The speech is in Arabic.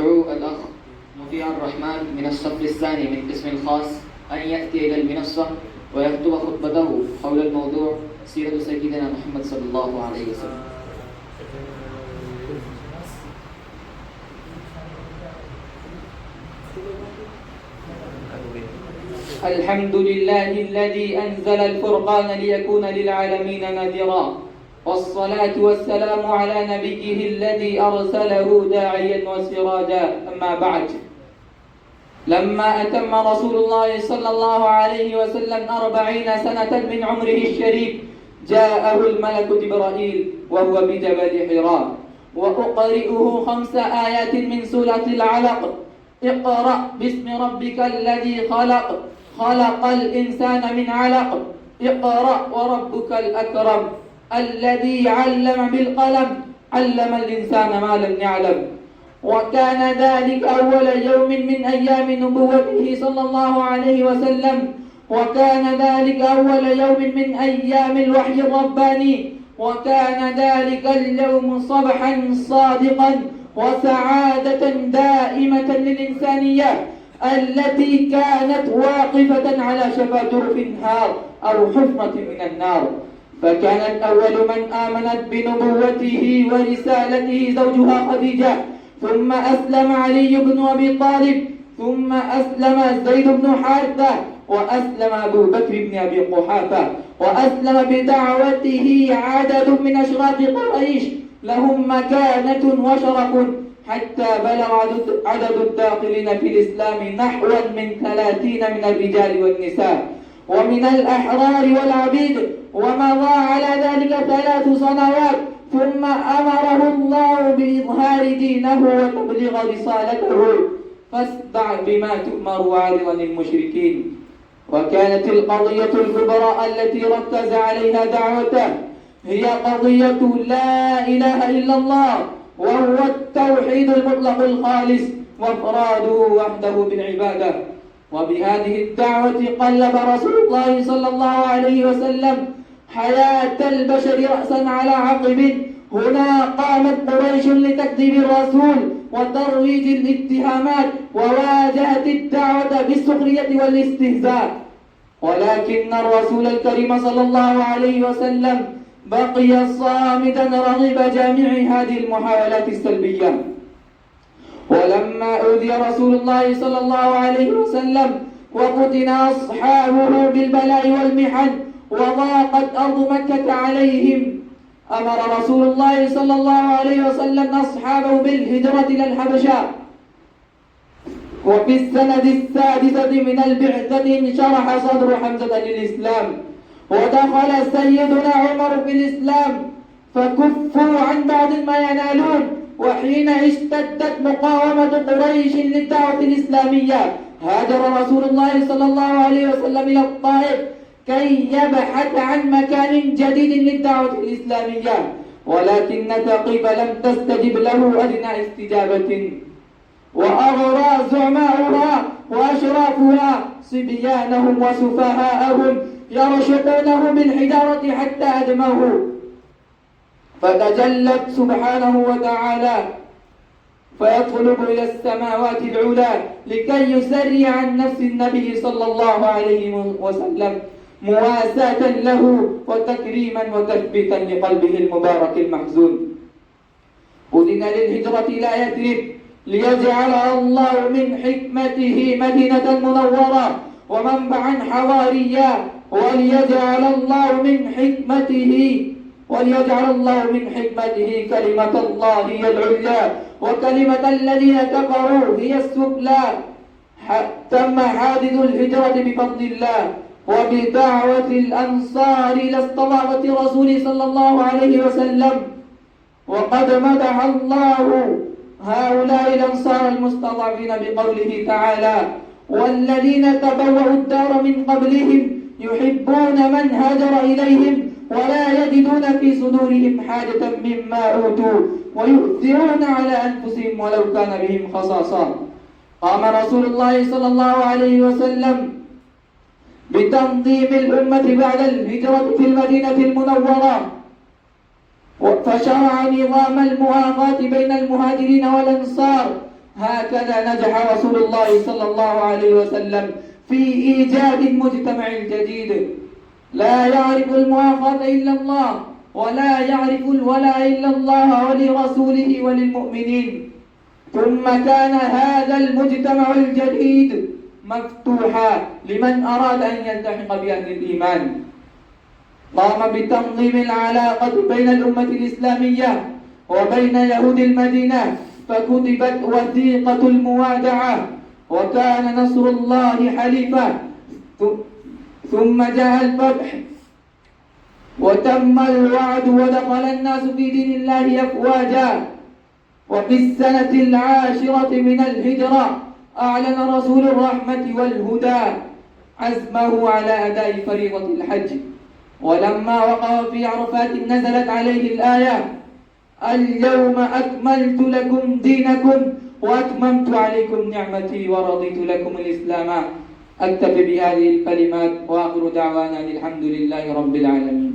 ندعو الأخ مطيع الرحمن من الصف الثاني من القسم الخاص أن يأتي إلى المنصة ويخطب خطبته حول الموضوع سيرة سيدنا محمد صلى الله عليه وسلم. الحمد لله الذي أنزل الفرقان ليكون للعالمين نذيرا، والصلاة والسلام على نبيه الذي أرسله داعيا وسراجا. أما بعد، لما أتم رسول الله صلى الله عليه وسلم 40 سنة من عمره الشريف جاءه الملك جبرائيل وهو بجبل حراء وأقرئه 5 آيات من سورة العلق: اقرأ باسم ربك الذي خلق، خلق الإنسان من علق، اقرأ وربك الأكرم الذي علم بالقلم، علم الإنسان ما لم يعلم. وكان ذلك أول يوم من أيام نبوته صلى الله عليه وسلم، وكان ذلك أول يوم من أيام الوحي الرباني، وكان ذلك اليوم صبحا صادقا وسعادة دائمة للإنسانية التي كانت واقفة على شفا جرف النهار أو حفرة من النار. فكانت أول من آمنت بنبوته ورسالته زوجها خديجة، ثم أسلم علي بن أبي طالب، ثم أسلم زيد بن حارثة، وأسلم أبو بكر بن أبي قحافة، وأسلم بدعوته عدد من أشراف قريش لهم مكانة وشرف، حتى بلغ عدد الداخلين في الإسلام نحو من 30 من الرجال والنساء ومن الأحرار والعبيد. ومضى على ذلك 3 سنوات، ثم أمره الله بإظهار دينه وتبليغ رسالته، فاصدع بما تؤمر وأعرض عن المشركين. وكانت القضية الكبرى التي ركز عليها دعوته هي قضية لا إله إلا الله، وهو التوحيد المطلق الخالص وإفراده وحده بالعبادة. وبهذه الدعوة قلب رسول الله صلى الله عليه وسلم حياة البشر رأسا على عقب. هنا قامت قريش لتكذيب الرسول وترويج الاتهامات، وواجهت الدعوة بالسخرية والاستهزاء، ولكن الرسول الكريم صلى الله عليه وسلم بقي صامدا رغم جميع هذه المحاولات السلبية. ولما أوذي رسول الله صلى الله عليه وسلم وفتن أصحابه بالبلاء والمحن وضاقت أرض مكة عليهم، أمر رسول الله صلى الله عليه وسلم أصحابه بالهجرة إلى الحبشة. وفي السنة 6 من البعثة انشرح صدر حمزة للإسلام، ودخل سيدنا عمر في الإسلام، فكفوا عن بعض ما ينالون. وحين اشتدت مقاومة قريش للدعوة الإسلامية هاجر رسول الله صلى الله عليه وسلم إلى الطائف كي يبحث عن مكان جديد للدعوة الإسلامية، ولكن ثقيف لم تستجب له أدنى استجابة، وأغرى زعماؤها وأشرافها صبيانهم وسفهاءهم يرشقونه بالحجارة حتى أدموه. فتجلت سبحانه وتعالى فيطلب إلى السماوات العلى لكي يسري عن نفس النبي صلى الله عليه وسلم مواساة له وتكريما وتثبيتا لقلبه المبارك المحزون. أذن للهجرة إلى يثرب ليجعلها الله من حكمته مدينة منورة ومنبعا حضاريا، وليجعل الله من حكمته كلمة الله هي العليا، وكلمة الذين كفروا هي السفلى. تم حادث الهجرة بفضل الله وبدعوة الأنصار إلى استضافة رسول صلى الله عليه وسلم. وقد مدح الله هؤلاء الأنصار المستضعفين بقوله تعالى: والذين تبوأوا الدار من قبلهم يحبون من هاجر إليهم ولا يجدون في صدورهم حاجة مما أوتوا ويؤثرون على أنفسهم ولو كان بهم خصاصة. قام رسول الله صلى الله عليه وسلم بتنظيم الأمة بعد الهجرة في المدينة المنورة، فشرع نظام المؤاخاة بين المهاجرين والأنصار هكذا نجح رسول الله صلى الله عليه وسلم في إيجاد المجتمع الجديد، لا يعرف الموافقة إلا الله، ولا يعرف الولاء إلا الله ولرسوله وللمؤمنين. ثم كان هذا المجتمع الجديد مفتوحا لمن أراد أن يلتحق بأهل الإيمان. قام بتنظيم العلاقة بين الأمة الإسلامية وبين يهود المدينة، فكتبت وثيقة الموادعة، وكان نصر الله حليفا. ثم جاء الفتح وتم الوعد ودخل الناس في دين الله أفواجا. وفي السنة 10 من الهجرة أعلن رسول الرحمة والهدى عزمه على أداء فريضة الحج. ولما وقف في عرفات نزلت عليه الآية: اليوم أكملت لكم دينكم وأتممت عليكم نعمتي ورضيت لكم الإسلام. أكتفي بهذه الكلمات وآخر دعوانا الحمد لله رب العالمين.